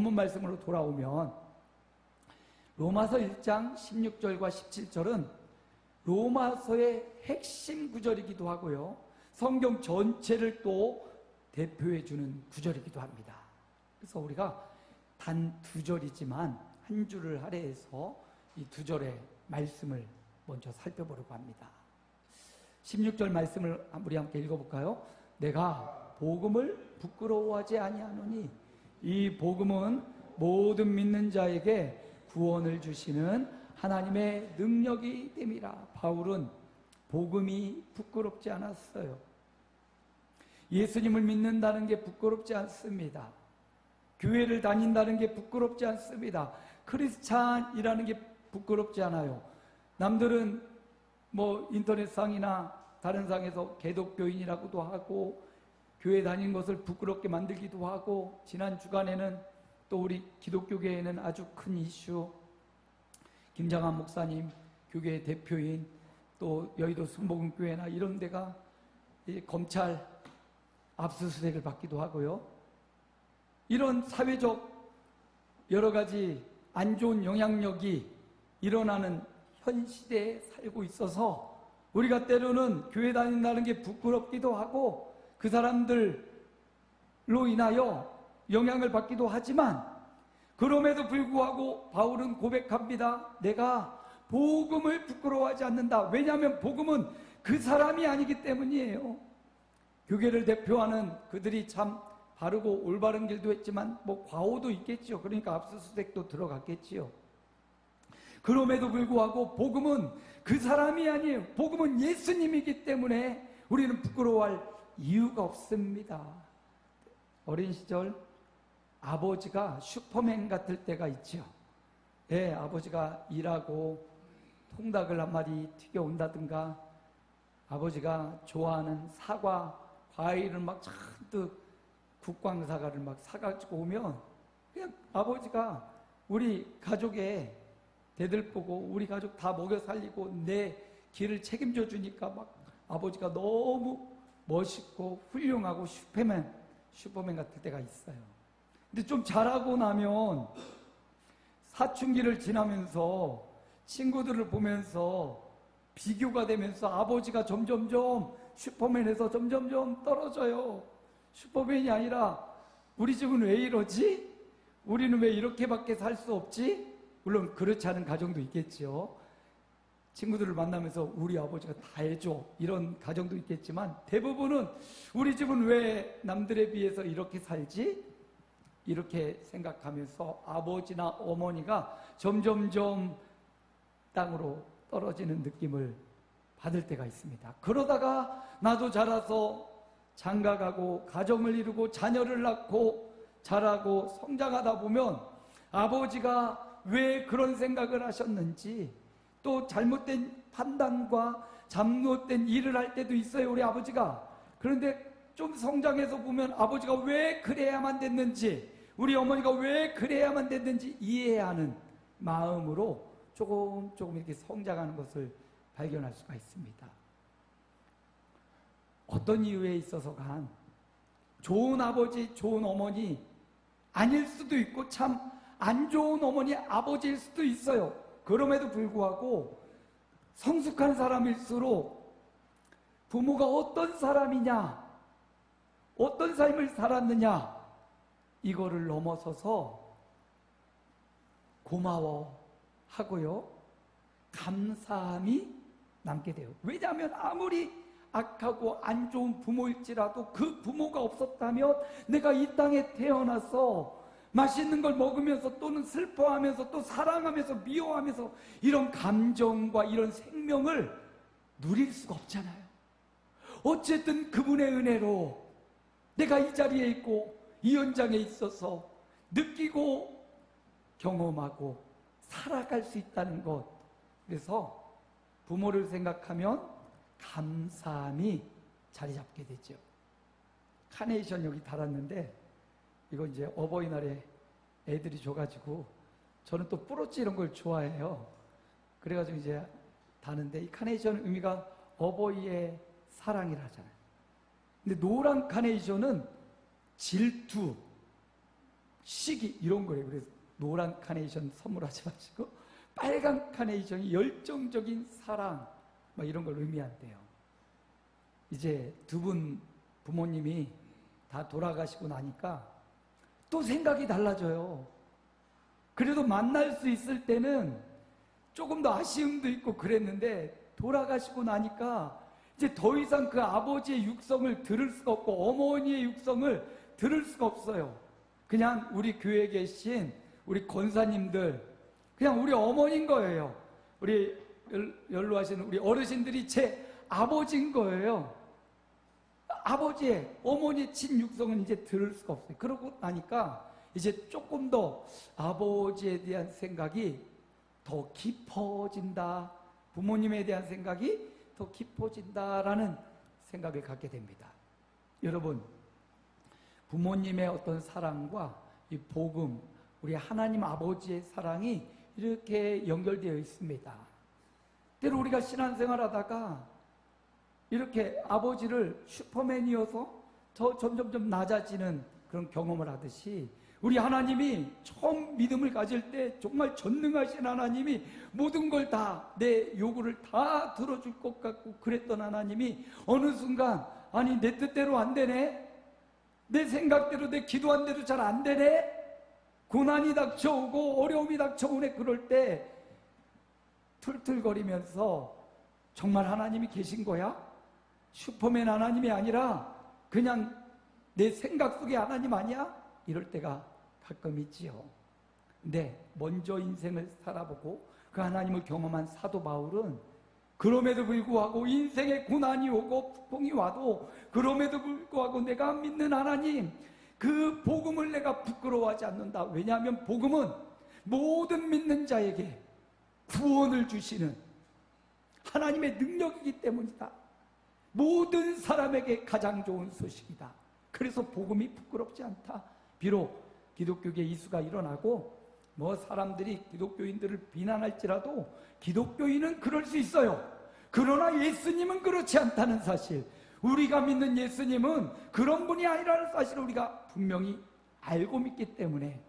본문 말씀으로 돌아오면 로마서 1장 16절과 17절은 로마서의 핵심 구절이기도 하고요, 성경 전체를 또 대표해주는 구절이기도 합니다. 그래서 우리가 단 2절이지만 한 줄을 할애해서 이 2절의 말씀을 먼저 살펴보려고 합니다. 16절 말씀을 우리 함께 읽어볼까요? 내가 복음을 부끄러워하지 아니하노니 이 복음은 모든 믿는 자에게 구원을 주시는 하나님의 능력이 됨이라. 바울은 복음이 부끄럽지 않았어요. 예수님을 믿는다는 게 부끄럽지 않습니다. 교회를 다닌다는 게 부끄럽지 않습니다. 크리스찬이라는 게 부끄럽지 않아요. 남들은 뭐 인터넷상이나 다른 상에서 개독교인이라고도 하고 교회 다니는 것을 부끄럽게 만들기도 하고, 지난 주간에는 또 우리 기독교계에는 아주 큰 이슈, 김장한 목사님 교계 대표인, 또 여의도 순복음교회나 이런 데가 검찰 압수수색을 받기도 하고요. 이런 사회적 여러 가지 안 좋은 영향력이 일어나는 현 시대에 살고 있어서 우리가 때로는 교회 다닌다는 게 부끄럽기도 하고 그 사람들로 인하여 영향을 받기도 하지만, 그럼에도 불구하고 바울은 고백합니다. 내가 복음을 부끄러워하지 않는다. 왜냐하면 복음은 그 사람이 아니기 때문이에요. 교계를 대표하는 그들이 참 바르고 올바른 길도 했지만 뭐 과오도 있겠지요. 그러니까 압수수색도 들어갔겠지요. 그럼에도 불구하고 복음은 그 사람이 아니에요. 복음은 예수님이기 때문에 우리는 부끄러워할 이유가 없습니다. 어린 시절 아버지가 슈퍼맨 같을 때가 있죠. 예, 아버지가 일하고 통닭을 한 마리 튀겨온다든가, 아버지가 좋아하는 사과, 과일을 막 잔뜩 국광사과를 막 사가지고 오면 그냥 아버지가 우리 가족의 대들보고 우리 가족 다 먹여 살리고 내 길을 책임져 주니까 막 아버지가 너무 멋있고 훌륭하고 슈퍼맨 같을 때가 있어요. 근데 좀 자라고 나면 사춘기를 지나면서 친구들을 보면서 비교가 되면서 아버지가 점점점 슈퍼맨에서 점점점 떨어져요. 슈퍼맨이 아니라 우리 집은 왜 이러지? 우리는 왜 이렇게밖에 살 수 없지? 물론 그렇지 않은 가정도 있겠죠. 친구들을 만나면서 우리 아버지가 다 해줘 이런 가정도 있겠지만, 대부분은 우리 집은 왜 남들에 비해서 이렇게 살지? 이렇게 생각하면서 아버지나 어머니가 점점점 땅으로 떨어지는 느낌을 받을 때가 있습니다. 그러다가 나도 자라서 장가가고 가정을 이루고 자녀를 낳고 자라고 성장하다 보면 아버지가 왜 그런 생각을 하셨는지, 또 잘못된 판단과 잘못된 일을 할 때도 있어요, 우리 아버지가. 그런데 좀 성장해서 보면 아버지가 왜 그래야만 됐는지, 우리 어머니가 왜 그래야만 됐는지 이해하는 마음으로 조금 이렇게 성장하는 것을 발견할 수가 있습니다. 어떤 이유에 있어서 간 좋은 아버지, 좋은 어머니 아닐 수도 있고 참 안 좋은 어머니, 아버지일 수도 있어요. 그럼에도 불구하고 성숙한 사람일수록 부모가 어떤 사람이냐, 어떤 삶을 살았느냐, 이거를 넘어서서 고마워하고요, 감사함이 남게 돼요. 왜냐하면 아무리 악하고 안 좋은 부모일지라도 그 부모가 없었다면 내가 이 땅에 태어나서 맛있는 걸 먹으면서 또는 슬퍼하면서 또 사랑하면서 미워하면서 이런 감정과 이런 생명을 누릴 수가 없잖아요. 어쨌든 그분의 은혜로 내가 이 자리에 있고 이 현장에 있어서 느끼고 경험하고 살아갈 수 있다는 것. 그래서 부모를 생각하면 감사함이 자리 잡게 되죠. 카네이션 여기 달았는데 이거 이제 어버이날에 애들이 줘가지고, 저는 또 뿌로치 이런 걸 좋아해요. 그래가지고 이제 다는데, 이 카네이션 의미가 어버이의 사랑이라 하잖아요. 근데 노란 카네이션은 질투, 시기 이런 거예요. 그래서 노란 카네이션 선물하지 마시고 빨간 카네이션이 열정적인 사랑 막 이런 걸 의미한대요. 이제 두 분 부모님이 다 돌아가시고 나니까 또 생각이 달라져요. 그래도 만날 수 있을 때는 조금 더 아쉬움도 있고 그랬는데 돌아가시고 나니까 이제 더 이상 그 아버지의 육성을 들을 수가 없고 어머니의 육성을 들을 수가 없어요. 그냥 우리 교회에 계신 우리 권사님들, 그냥 우리 어머니인 거예요. 우리 연로하신 우리 어르신들이 제 아버지인 거예요. 아버지의, 어머니의 친육성은 이제 들을 수가 없어요. 그러고 나니까 이제 조금 더 아버지에 대한 생각이 더 깊어진다. 부모님에 대한 생각이 더 깊어진다라는 생각을 갖게 됩니다. 여러분, 부모님의 어떤 사랑과 이 복음, 우리 하나님 아버지의 사랑이 이렇게 연결되어 있습니다. 때로 우리가 신앙생활 하다가 이렇게 아버지를 슈퍼맨이어서 점점점 낮아지는 그런 경험을 하듯이 우리 하나님이 처음 믿음을 가질 때 정말 전능하신 하나님이 모든 걸 다 내 요구를 다 들어줄 것 같고 그랬던 하나님이 어느 순간 아니 내 뜻대로 안 되네, 내 생각대로 내 기도한 대로 잘 안 되네, 고난이 닥쳐오고 어려움이 닥쳐오네. 그럴 때 툴툴거리면서 정말 하나님이 계신 거야? 슈퍼맨 하나님이 아니라 그냥 내 생각 속의 하나님 아니야? 이럴 때가 가끔 있지요. 근데 먼저 인생을 살아보고 그 하나님을 경험한 사도 바울은 그럼에도 불구하고 인생에 고난이 오고 풍풍이 와도 그럼에도 불구하고 내가 믿는 하나님, 그 복음을 내가 부끄러워하지 않는다. 왜냐하면 복음은 모든 믿는 자에게 구원을 주시는 하나님의 능력이기 때문이다. 모든 사람에게 가장 좋은 소식이다. 그래서 복음이 부끄럽지 않다. 비록 기독교계 이수가 일어나고 사람들이 기독교인들을 비난할지라도 기독교인은 그럴 수 있어요. 그러나 예수님은 그렇지 않다는 사실, 우리가 믿는 예수님은 그런 분이 아니라는 사실을 우리가 분명히 알고 믿기 때문에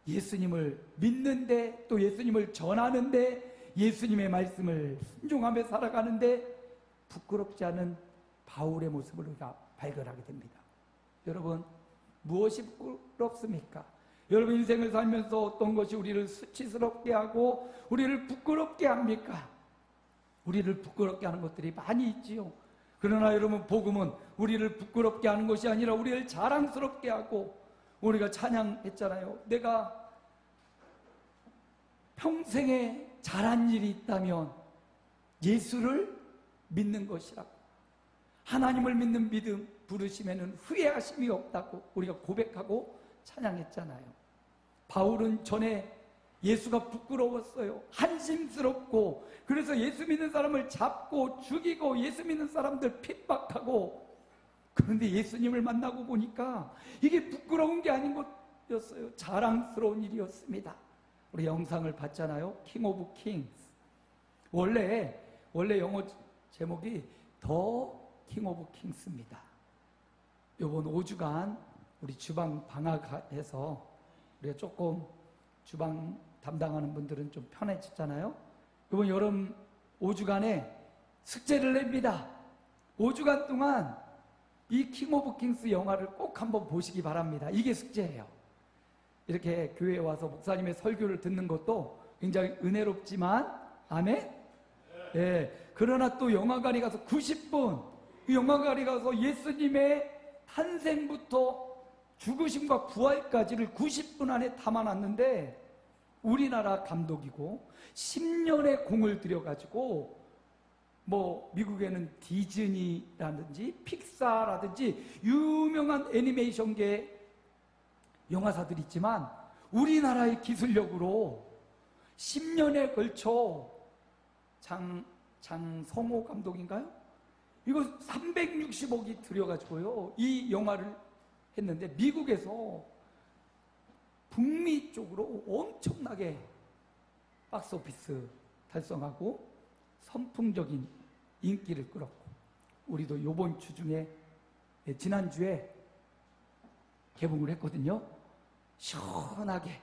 예수님을 믿는데, 또 예수님을 전하는데, 예수님의 말씀을 순종하며 살아가는데 부끄럽지 않은 바울의 모습을 우리가 발견하게 됩니다. 여러분, 무엇이 부끄럽습니까? 여러분, 인생을 살면서 어떤 것이 우리를 수치스럽게 하고 우리를 부끄럽게 합니까? 우리를 부끄럽게 하는 것들이 많이 있지요. 그러나 여러분, 복음은 우리를 부끄럽게 하는 것이 아니라 우리를 자랑스럽게 하고, 우리가 찬양했잖아요. 내가 평생에 잘한 일이 있다면 예수를 믿는 것이라고, 하나님을 믿는 믿음 부르심에는 후회하심이 없다고 우리가 고백하고 찬양했잖아요. 바울은 전에 예수가 부끄러웠어요. 한심스럽고, 그래서 예수 믿는 사람을 잡고 죽이고 예수 믿는 사람들 핍박하고, 그런데 예수님을 만나고 보니까 이게 부끄러운 게 아닌 것이었어요. 자랑스러운 일이었습니다. 우리 영상을 봤잖아요. 킹 오브 킹스. 원래 영어 제목이 더 킹 오브 킹스입니다. 이번 5주간 우리 주방 방학해서 우리가 조금 주방 담당하는 분들은 좀 편해졌잖아요. 이번 여름 5주간에 숙제를 냅니다. 5주간 동안 이 킹 오브 킹스 영화를 꼭 한번 보시기 바랍니다. 이게 숙제예요. 이렇게 교회에 와서 목사님의 설교를 듣는 것도 굉장히 은혜롭지만, 아멘? 예. 그러나 또 영화관에 가서 90분, 그 영화관에 가서 예수님의 탄생부터 죽으심과 부활까지를 90분 안에 담아놨는데, 우리나라 감독이고 10년의 공을 들여가지고 미국에는 디즈니라든지 픽사라든지 유명한 애니메이션계 영화사들이 있지만 우리나라의 기술력으로 10년에 걸쳐 장성호 감독인가요? 이거 360억이 들여가지고요 이 영화를 했는데, 미국에서 북미 쪽으로 엄청나게 박스오피스 달성하고 선풍적인 인기를 끌었고, 우리도 이번 주 중에 지난주에 개봉을 했거든요. 시원하게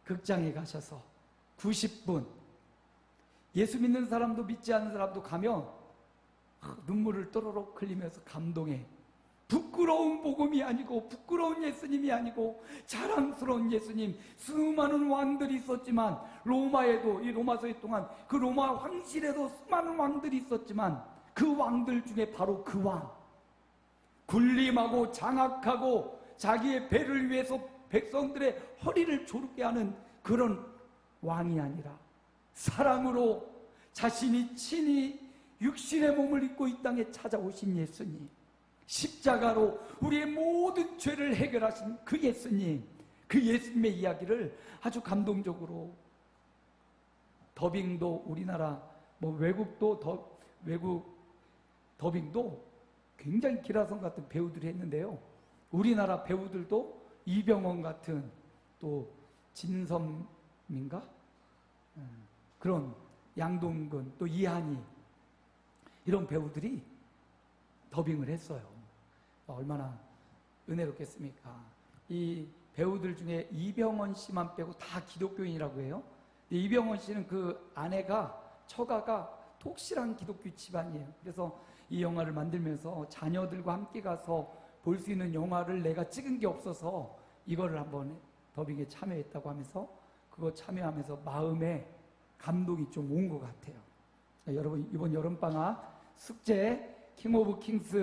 극장에 가셔서 90분, 예수 믿는 사람도 믿지 않는 사람도 가면 눈물을 또로록 흘리면서 감동해. 부끄러운 복음이 아니고, 부끄러운 예수님이 아니고, 자랑스러운 예수님. 수많은 왕들이 있었지만, 로마에도, 이 로마서의 동안 그 로마 황실에도 수많은 왕들이 있었지만, 그 왕들 중에 바로 그 왕, 군림하고 장악하고 자기의 배를 위해서 백성들의 허리를 조르게 하는 그런 왕이 아니라, 사랑으로 자신이 친히 육신의 몸을 입고 이 땅에 찾아오신 예수님, 십자가로 우리의 모든 죄를 해결하신 그 예수님, 그 예수님의 이야기를 아주 감동적으로, 더빙도 우리나라 외국 더빙도 굉장히 기라성 같은 배우들이 했는데요, 우리나라 배우들도 이병헌 같은, 또 진섬인가? 그런 양동근, 또 이한이, 이런 배우들이 더빙을 했어요. 얼마나 은혜롭겠습니까? 이 배우들 중에 이병헌 씨만 빼고 다 기독교인이라고 해요. 이병헌 씨는 그 아내가, 처가가 독실한 기독교 집안이에요. 그래서 이 영화를 만들면서 자녀들과 함께 가서 볼 수 있는 영화를 내가 찍은 게 없어서 이거를 한번 더빙에 참여했다고 하면서, 그거 참여하면서 마음에 감동이 좀 온 것 같아요. 여러분, 이번 여름방학 숙제 킹 오브 킹스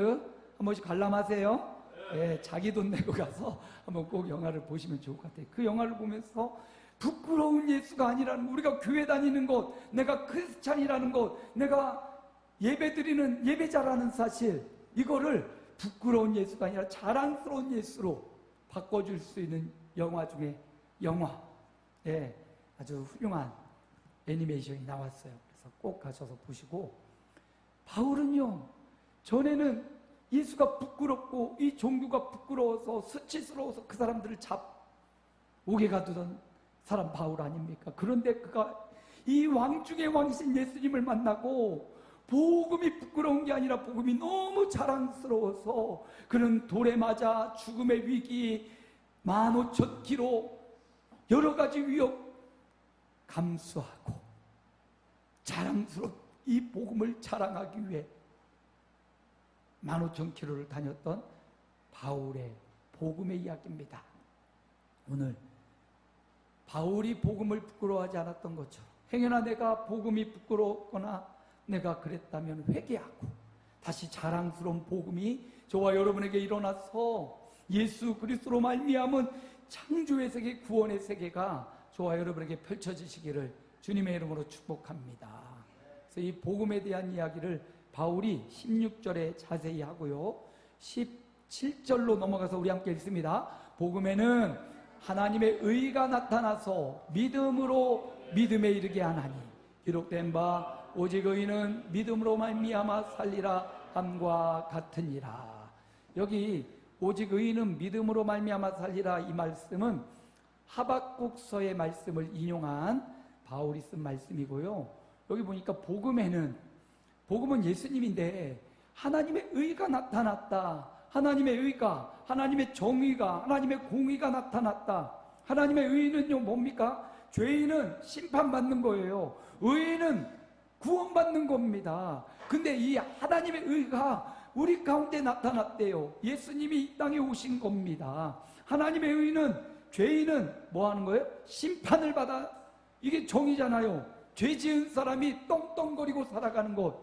한 번씩 관람하세요. 네, 자기 돈 내고 가서 한번 꼭 영화를 보시면 좋을 것 같아요. 그 영화를 보면서 부끄러운 예수가 아니라는, 우리가 교회 다니는 것, 내가 크리스찬이라는 것, 내가 예배드리는 예배자라는 사실, 이거를 부끄러운 예수가 아니라 자랑스러운 예수로 바꿔줄 수 있는 영화 중에 영화. 예, 아주 훌륭한 애니메이션이 나왔어요. 그래서 꼭 가셔서 보시고, 바울은요, 전에는 예수가 부끄럽고 이 종교가 부끄러워서 수치스러워서 그 사람들을 오게 가두던 사람 바울 아닙니까? 그런데 그가 이 왕 중의 왕이신 예수님을 만나고, 복음이 부끄러운 게 아니라 복음이 너무 자랑스러워서 그는 돌에 맞아 죽음의 위기, 15,000km 여러 가지 위협 감수하고 자랑스러운 이 복음을 자랑하기 위해 15,000km를 다녔던 바울의 복음의 이야기입니다. 오늘 바울이 복음을 부끄러워하지 않았던 것처럼, 행여나 내가 복음이 부끄러웠거나 내가 그랬다면 회개하고 다시 자랑스러운 복음이 저와 여러분에게 일어나서 예수 그리스도로 말미암은 창조의 세계, 구원의 세계가 저와 여러분에게 펼쳐지시기를 주님의 이름으로 축복합니다. 그래서 이 복음에 대한 이야기를 바울이 16절에 자세히 하고요, 17절로 넘어가서 우리 함께 읽습니다. 복음에는 하나님의 의가 나타나서 믿음으로 믿음에 이르게 하나니, 기록된 바 오직 의인은 믿음으로 말미암아 살리라 함과 같으니라. 여기 오직 의인은 믿음으로 말미암아 살리라, 이 말씀은 하박국서의 말씀을 인용한 바울이 쓴 말씀이고요, 여기 보니까 복음은 예수님인데 하나님의 의가 나타났다, 하나님의 의가, 하나님의 정의가, 하나님의 공의가 나타났다. 하나님의 의는요 뭡니까? 죄인은 심판받는 거예요. 의인은 구원받는 겁니다. 근데 이 하나님의 의가 우리 가운데 나타났대요. 예수님이 이 땅에 오신 겁니다. 하나님의 의는, 죄인은 뭐 하는 거예요? 심판을 받아. 이게 정의잖아요. 죄 지은 사람이 떵떵거리고 살아가는 것,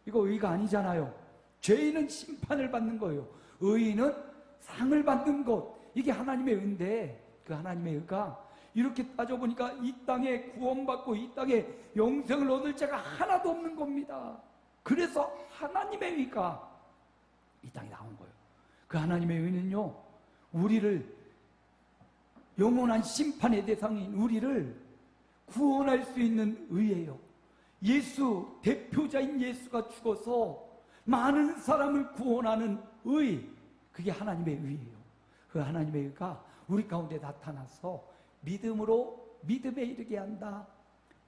이거 의가 아니잖아요. 죄인은 심판을 받는 거예요. 의인은 상을 받는 것, 이게 하나님의 의인데, 그 하나님의 의가 이렇게 따져보니까 이 땅에 구원받고 이 땅에 영생을 얻을 자가 하나도 없는 겁니다. 그래서 하나님의 의가 이 땅에 나온 거예요. 그 하나님의 의는요, 우리를, 영원한 심판의 대상인 우리를 구원할 수 있는 의예요. 예수, 대표자인 예수가 죽어서 많은 사람을 구원하는 의, 그게 하나님의 의예요. 그 하나님의 의가 우리 가운데 나타나서 믿음으로 믿음에 이르게 한다.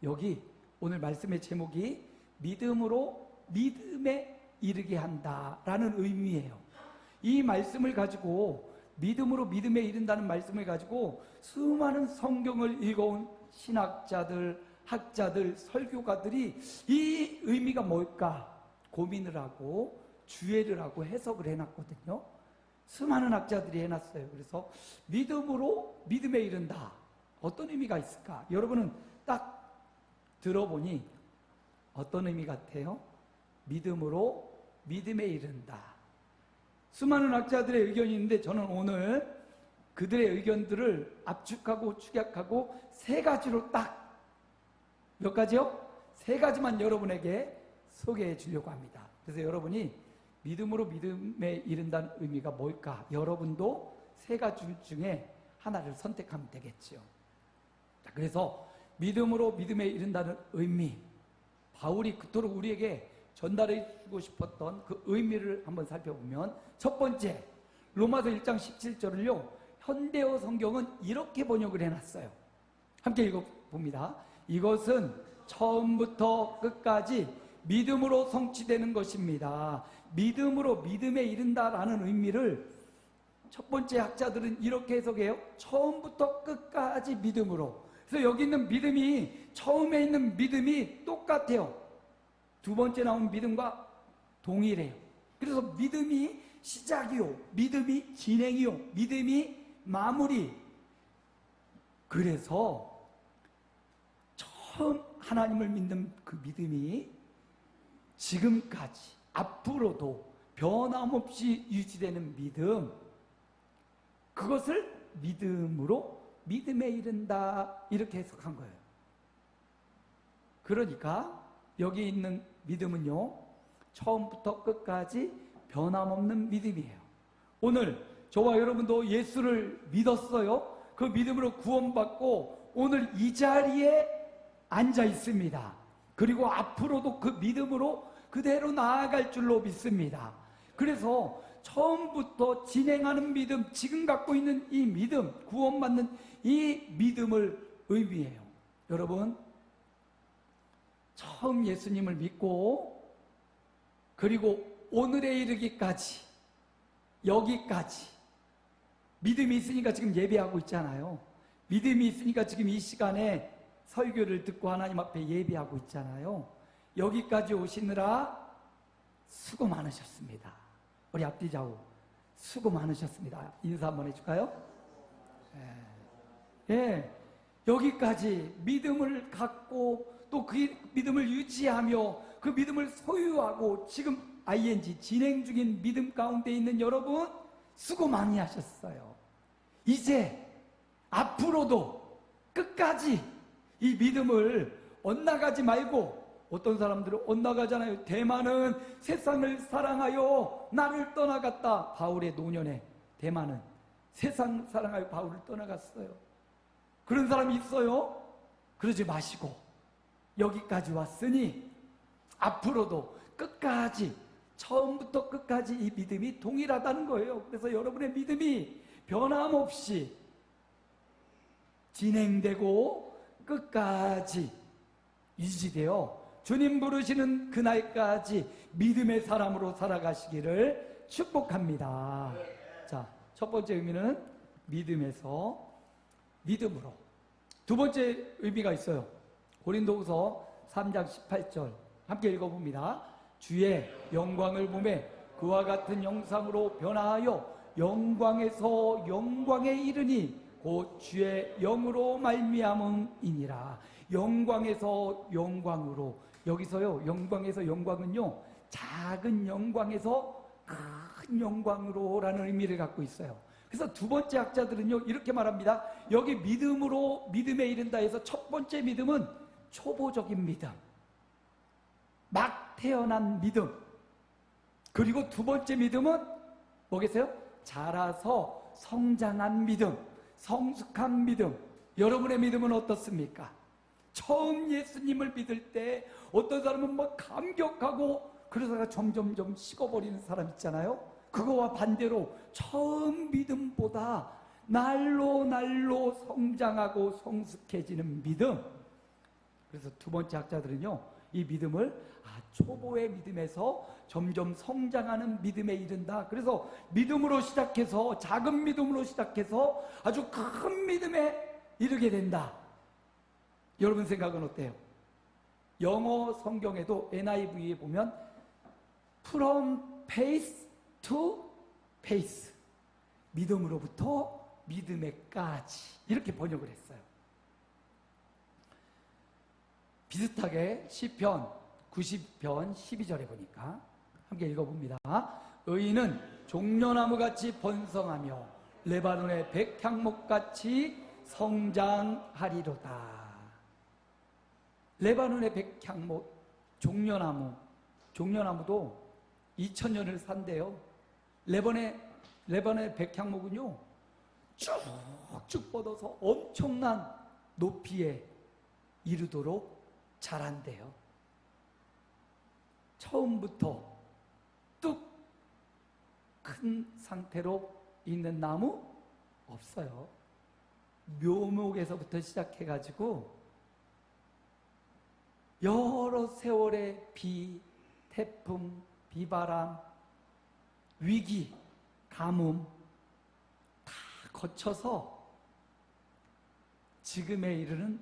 여기 오늘 말씀의 제목이 믿음으로 믿음에 이르게 한다라는 의미예요. 이 말씀을 가지고 믿음으로 믿음에 이른다는 말씀을 가지고 수많은 성경을 읽어온 신학자들, 학자들, 설교가들이 이 의미가 뭘까 고민을 하고 주의를 하고 해석을 해놨거든요. 수많은 학자들이 해놨어요. 그래서 믿음으로 믿음에 이른다. 어떤 의미가 있을까? 여러분은 딱 들어보니 어떤 의미 같아요? 믿음으로 믿음에 이른다. 수많은 학자들의 의견이 있는데 저는 오늘 그들의 의견들을 압축하고 축약하고 세 가지로 딱 몇 가지요? 세 가지만 여러분에게 소개해 주려고 합니다. 그래서 여러분이 믿음으로 믿음에 이른다는 의미가 뭘까? 여러분도 세 가지 중에 하나를 선택하면 되겠죠. 자, 그래서 믿음으로 믿음에 이른다는 의미, 바울이 그토록 우리에게 전달해 주고 싶었던 그 의미를 한번 살펴보면 첫 번째, 로마서 1장 17절을요 현대어 성경은 이렇게 번역을 해놨어요. 함께 읽어봅니다. 이것은 처음부터 끝까지 믿음으로 성취되는 것입니다. 믿음으로 믿음에 이른다라는 의미를 첫 번째 학자들은 이렇게 해석해요. 처음부터 끝까지 믿음으로. 그래서 여기 있는 믿음이 처음에 있는 믿음이 똑같아요. 두 번째 나온 믿음과 동일해요. 그래서 믿음이 시작이요, 믿음이 진행이요, 믿음이 마무리. 그래서 처음 하나님을 믿는 그 믿음이 지금까지 앞으로도 변함없이 유지되는 믿음, 그것을 믿음으로 믿음에 이른다 이렇게 해석한 거예요. 그러니까 여기 있는 믿음은요 처음부터 끝까지 변함없는 믿음이에요. 오늘 저와 여러분도 예수를 믿었어요. 그 믿음으로 구원받고 오늘 이 자리에 앉아 있습니다. 그리고 앞으로도 그 믿음으로 그대로 나아갈 줄로 믿습니다. 그래서 처음부터 진행하는 믿음, 지금 갖고 있는 이 믿음, 구원받는 이 믿음을 의미해요. 여러분, 처음 예수님을 믿고 그리고 오늘에 이르기까지, 여기까지 믿음이 있으니까 지금 예배하고 있잖아요. 믿음이 있으니까 지금 이 시간에 설교를 듣고 하나님 앞에 예배하고 있잖아요. 여기까지 오시느라 수고 많으셨습니다. 우리 앞뒤 좌우 수고 많으셨습니다. 인사 한번 해줄까요? 예, 여기까지 믿음을 갖고 또 그 믿음을 유지하며 그 믿음을 소유하고 지금 ING 진행 중인 믿음 가운데 있는 여러분 수고 많이 하셨어요. 이제 앞으로도 끝까지 이 믿음을 엇나가지 말고, 어떤 사람들은 엇나가잖아요. 대만은 세상을 사랑하여 나를 떠나갔다. 바울의 노년에 대만은 세상 사랑하여 바울을 떠나갔어요. 그런 사람이 있어요? 그러지 마시고 여기까지 왔으니 앞으로도 끝까지, 처음부터 끝까지 이 믿음이 동일하다는 거예요. 그래서 여러분의 믿음이 변함없이 진행되고 끝까지 유지되어 주님 부르시는 그날까지 믿음의 사람으로 살아가시기를 축복합니다. 자, 첫 번째 의미는 믿음에서 믿음으로. 두 번째 의미가 있어요. 고린도후서 3장 18절 함께 읽어봅니다. 주의 영광을 보매 그와 같은 형상으로 변화하여 영광에서 영광에 이르니 곧 주의 영으로 말미암음이니라. 영광에서 영광으로. 여기서요 영광에서 영광은요 작은 영광에서 큰 영광으로 라는 의미를 갖고 있어요. 그래서 두 번째 학자들은요 이렇게 말합니다. 여기 믿음으로 믿음에 이른다 해서 첫 번째 믿음은 초보적인 믿음, 막 태어난 믿음. 그리고 두 번째 믿음은 뭐겠어요? 자라서 성장한 믿음, 성숙한 믿음. 여러분의 믿음은 어떻습니까? 처음 예수님을 믿을 때 어떤 사람은 막 감격하고 그러다가 점점점 식어버리는 사람 있잖아요. 그거와 반대로 처음 믿음보다 날로 날로 성장하고 성숙해지는 믿음. 그래서 두 번째 학자들은요 이 믿음을 초보의 믿음에서 점점 성장하는 믿음에 이른다. 그래서 믿음으로 시작해서 작은 믿음으로 시작해서 아주 큰 믿음에 이르게 된다. 여러분 생각은 어때요? 영어 성경에도 NIV에 보면 From faith to faith, 믿음으로부터 믿음에까지 이렇게 번역을 했어요. 비슷하게 시편 90편 12절에 보니까 함께 읽어봅니다. 의인은 종려나무같이 번성하며 레바논의 백향목같이 성장하리로다. 레바논의 백향목, 종려나무도 2000년을 산대요. 레바논의 백향목은요 쭉쭉 뻗어서 엄청난 높이에 이르도록 자란대요. 처음부터 뚝 큰 상태로 있는 나무 없어요. 묘목에서부터 시작해가지고 여러 세월의 비, 태풍, 비바람, 위기, 가뭄 다 거쳐서 지금에 이르는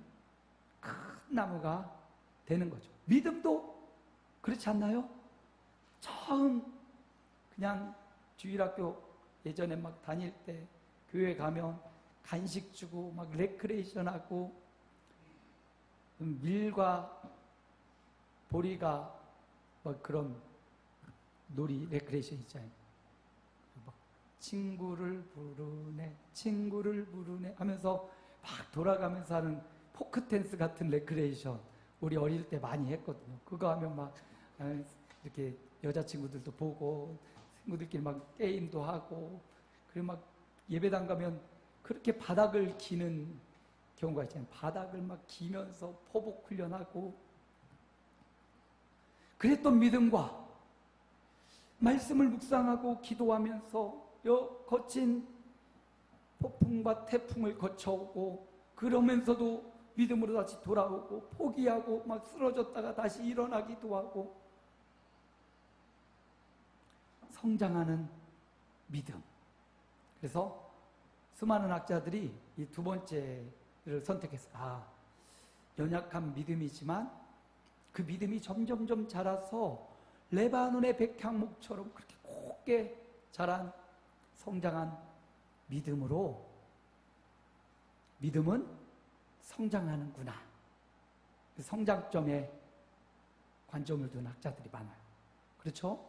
큰 나무가 되는 거죠. 믿음도 그렇지 않나요? 처음 그냥 주일학교 예전에 막 다닐 때 교회 가면 간식 주고 막 레크레이션 하고 밀과 보리가 막 그런 놀이 레크레이션 있잖아요. 막 친구를 부르네 하면서 막 돌아가면서 하는 포크 댄스 같은 레크레이션 우리 어릴 때 많이 했거든요. 그거 하면 막 이렇게 여자친구들도 보고 친구들끼리 막 게임도 하고 그리고 막 예배당 가면 그렇게 바닥을 기는 경우가 있잖아요. 바닥을 막 기면서 포복 훈련하고 그랬던 믿음과 말씀을 묵상하고 기도하면서 거친 폭풍과 태풍을 거쳐오고 그러면서도 믿음으로 다시 돌아오고 포기하고 막 쓰러졌다가 다시 일어나기도 하고 성장하는 믿음. 그래서 수많은 학자들이 이 두 번째를 선택했어요. 연약한 믿음이지만 그 믿음이 점점점 자라서 레바논의 백향목처럼 그렇게 곱게 자란 성장한 믿음으로 믿음은 성장하는구나. 그 성장점에 관점을 둔 학자들이 많아요. 그렇죠?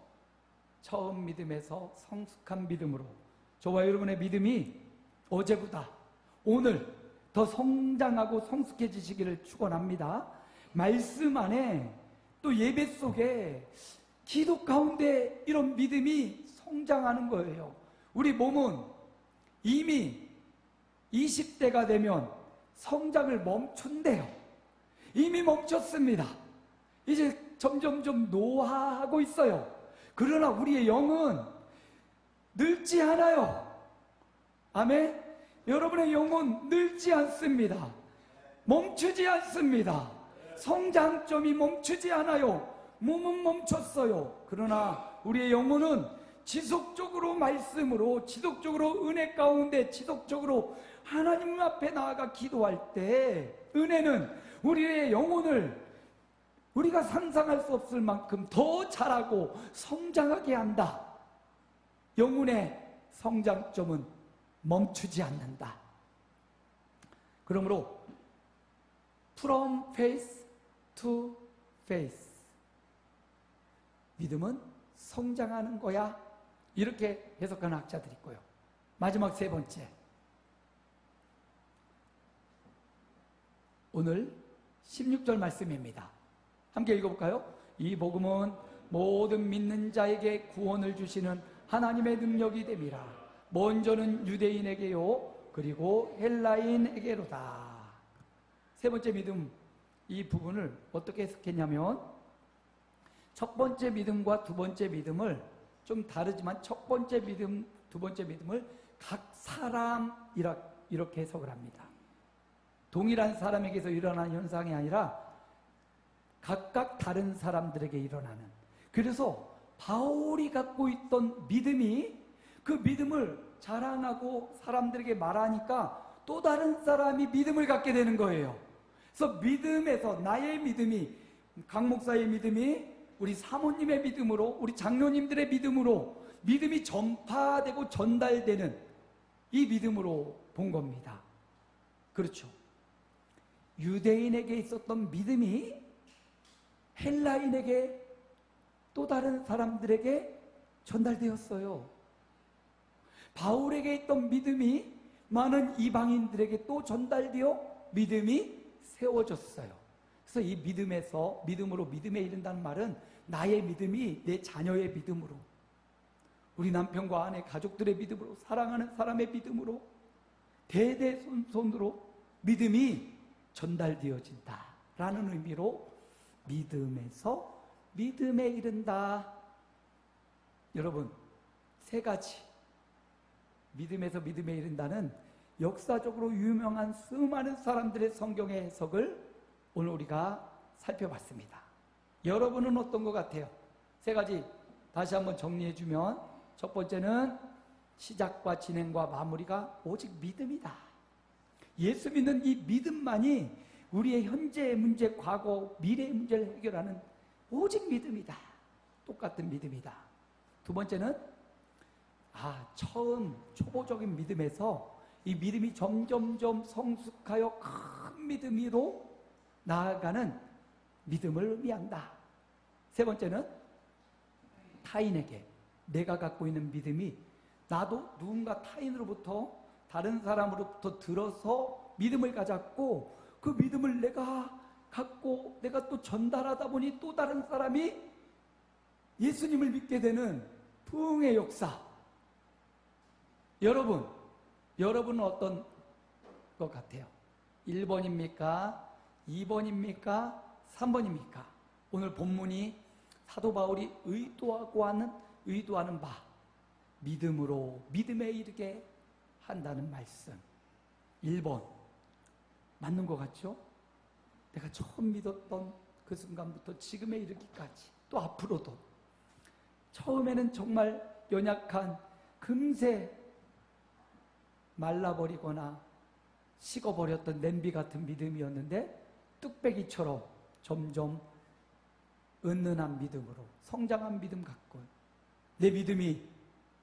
처음 믿음에서 성숙한 믿음으로 저와 여러분의 믿음이 어제보다 오늘 더 성장하고 성숙해지시기를 축원합니다. 말씀 안에 또 예배 속에 기도 가운데 이런 믿음이 성장하는 거예요. 우리 몸은 이미 20대가 되면 성장을 멈춘대요. 이미 멈췄습니다. 이제 점점점 노화하고 있어요. 그러나 우리의 영은 늙지 않아요. 아멘. 여러분의 영은 늙지 않습니다. 멈추지 않습니다. 성장점이 멈추지 않아요. 몸은 멈췄어요. 그러나 우리의 영혼은 지속적으로 말씀으로, 지속적으로 은혜 가운데, 지속적으로 하나님 앞에 나아가 기도할 때 은혜는 우리의 영혼을 우리가 상상할 수 없을 만큼 더 자라고 성장하게 한다. 영혼의 성장점은 멈추지 않는다. 그러므로 From faith to faith, 믿음은 성장하는 거야. 이렇게 해석하는 학자들이 있고요. 마지막 세 번째, 오늘 16절 말씀입니다. 함께 읽어볼까요? 이 복음은 모든 믿는 자에게 구원을 주시는 하나님의 능력이 됨이라. 먼저는 유대인에게요 그리고 헬라인에게로다. 세 번째 믿음, 이 부분을 어떻게 해석했냐면 첫 번째 믿음과 두 번째 믿음을 좀 다르지만 첫 번째 믿음, 두 번째 믿음을 각 사람 이렇게 해석을 합니다. 동일한 사람에게서 일어나는 현상이 아니라 각각 다른 사람들에게 일어나는, 그래서 바울이 갖고 있던 믿음이, 그 믿음을 자랑하고 사람들에게 말하니까 또 다른 사람이 믿음을 갖게 되는 거예요. 그래서 믿음에서 나의 믿음이, 강 목사의 믿음이 우리 사모님의 믿음으로, 우리 장로님들의 믿음으로 믿음이 전파되고 전달되는 이 믿음으로 본 겁니다. 그렇죠. 유대인에게 있었던 믿음이 헬라인에게, 또 다른 사람들에게 전달되었어요. 바울에게 있던 믿음이 많은 이방인들에게 또 전달되어 믿음이 세워졌어요. 그래서 이 믿음에서, 믿음으로 믿음에 이른다는 말은 나의 믿음이 내 자녀의 믿음으로, 우리 남편과 아내, 가족들의 믿음으로, 사랑하는 사람의 믿음으로, 대대손손으로 믿음이 전달되어진다라는 의미로 믿음에서 믿음에 이른다. 여러분, 세 가지 믿음에서 믿음에 이른다는 역사적으로 유명한 수많은 사람들의 성경의 해석을 오늘 우리가 살펴봤습니다. 여러분은 어떤 것 같아요? 세 가지 다시 한번 정리해주면, 첫 번째는 시작과 진행과 마무리가 오직 믿음이다. 예수 믿는 이 믿음만이 우리의 현재의 문제, 과거, 미래의 문제를 해결하는 오직 믿음이다. 똑같은 믿음이다. 두 번째는 처음 초보적인 믿음에서 이 믿음이 점점점 성숙하여 큰 믿음으로 나아가는 믿음을 의미한다. 세 번째는 타인에게 내가 갖고 있는 믿음이, 나도 누군가 타인으로부터, 다른 사람으로부터 들어서 믿음을 가졌고, 그 믿음을 내가 갖고 내가 또 전달하다 보니 또 다른 사람이 예수님을 믿게 되는 부흥의 역사. 여러분은 어떤 것 같아요? 1번입니까? 2번입니까? 3번입니까? 오늘 본문이 사도 바울이 의도하는 바, 믿음으로 믿음에 이르게 한다는 말씀. 1번 맞는 것 같죠? 내가 처음 믿었던 그 순간부터 지금에 이르기까지, 또 앞으로도 처음에는 정말 연약한, 금세 말라버리거나 식어버렸던 냄비 같은 믿음이었는데 뚝배기처럼 점점 은은한 믿음으로 성장한 믿음 갖고, 내 믿음이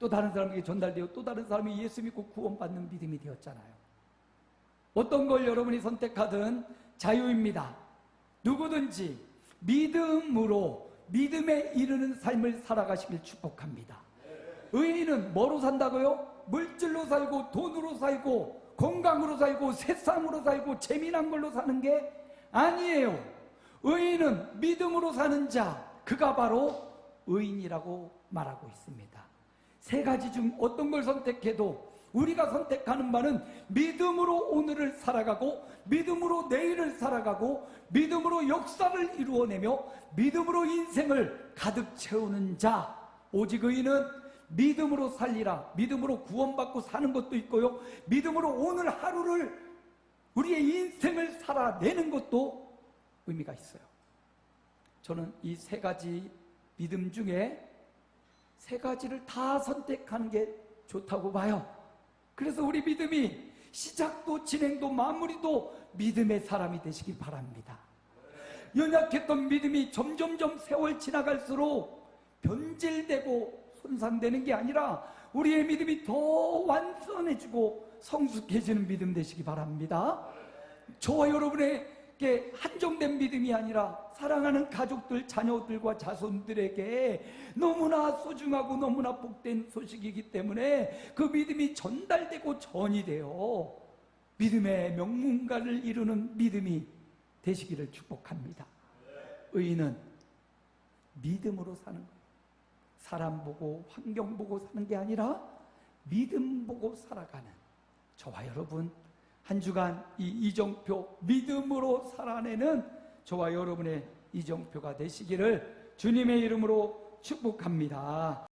또 다른 사람에게 전달되어 또 다른 사람이 예수 믿고 구원받는 믿음이 되었잖아요. 어떤 걸 여러분이 선택하든 자유입니다. 누구든지 믿음으로 믿음에 이르는 삶을 살아가시길 축복합니다. 의인은 뭐로 산다고요? 물질로 살고, 돈으로 살고, 건강으로 살고, 세상으로 살고, 재미난 걸로 사는 게 아니에요. 의인은 믿음으로 사는 자, 그가 바로 의인이라고 말하고 있습니다. 세 가지 중 어떤 걸 선택해도 우리가 선택하는 바는 믿음으로 오늘을 살아가고, 믿음으로 내일을 살아가고, 믿음으로 역사를 이루어내며 믿음으로 인생을 가득 채우는 자, 오직 의인은 믿음으로 살리라. 믿음으로 구원받고 사는 것도 있고요, 믿음으로 오늘 하루를, 우리의 인생을 살아내는 것도 의미가 있어요. 저는 이 세 가지 믿음 중에 세 가지를 다 선택하는 게 좋다고 봐요. 그래서 우리 믿음이 시작도 진행도 마무리도 믿음의 사람이 되시길 바랍니다. 연약했던 믿음이 점점점 세월 지나갈수록 변질되고 손상되는 게 아니라 우리의 믿음이 더 완전해지고 성숙해지는 믿음 되시기 바랍니다. 저와 여러분에게 한정된 믿음이 아니라 사랑하는 가족들, 자녀들과 자손들에게 너무나 소중하고 너무나 복된 소식이기 때문에 그 믿음이 전달되고 전이 되어 믿음의 명문가를 이루는 믿음이 되시기를 축복합니다. 의인은 믿음으로 사는 거예요. 사람 보고 환경 보고 사는 게 아니라 믿음 보고 살아가는 저와 여러분, 한 주간 이 이정표 믿음으로 살아내는 저와 여러분의 이정표가 되시기를 주님의 이름으로 축복합니다.